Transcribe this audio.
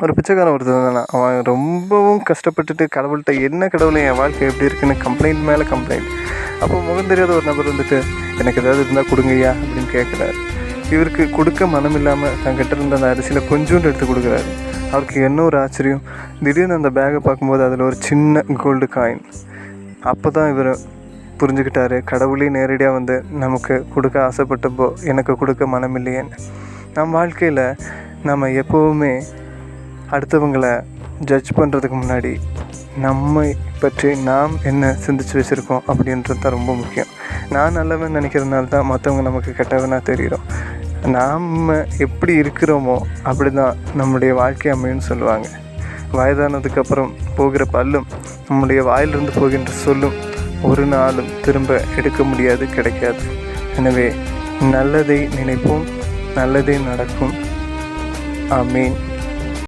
ஒரு பிச்சைக்காரன் ஒருத்தன் இருந்தான். அவன் ரொம்பவும் கஷ்டப்பட்டுட்டு கடவுள்கிட்ட, என்ன கடவுளே என் வாழ்க்கை எப்படி இருக்குன்னு கம்ப்ளைண்ட் மேலே கம்ப்ளைண்ட். அப்போ முகம் தெரியாத ஒரு நபர் வந்துட்டு, எனக்கு ஏதாவது இருந்தால் கொடுங்கய்யா அப்படின்னு கேட்குறாரு. இவருக்கு கொடுக்க மனம் இல்லாமல் தங்கிட்ட இருந்த அந்த அரிசியில் கொஞ்சோண்டு எடுத்து கொடுக்குறாரு. அவருக்கு என்ன ஒரு ஆச்சரியம், திடீர்னு அந்த பேக்கை பார்க்கும்போது அதில் ஒரு சின்ன கோல்டு காயின். அப்போ தான் இவர் புரிஞ்சுக்கிட்டாரு, கடவுளே நேரடியாக வந்து நமக்கு கொடுக்க ஆசைப்பட்டப்போ எனக்கு கொடுக்க மனம் இல்லையேன்னு. நம் வாழ்க்கையில் நம்ம எப்போவுமே அடுத்தவங்களை ஜட்ஜ் பண்ணுறதுக்கு முன்னாடி நம்மை பற்றி நாம் என்ன சிந்திச்சு வச்சுருக்கோம் அப்படின்றது தான் ரொம்ப முக்கியம். நான் நல்லவன் நினைக்கிறதுனால தான் மற்றவங்க நமக்கு கெட்டவனாக தெரிகிறோம். நாம் எப்படி இருக்கிறோமோ அப்படி தான் நம்முடைய வாழ்க்கை அமையும்னு சொல்லுவாங்க. வயதானதுக்கப்புறம் போகிற பல்லும் நம்முடைய வாயிலிருந்து போகின்ற சொல்லும் ஒரு நாளும் திரும்ப எடுக்க முடியாது, கிடைக்காது. எனவே நல்லதை நினைப்போம், நல்லதே நடக்கும். ஆமீன்.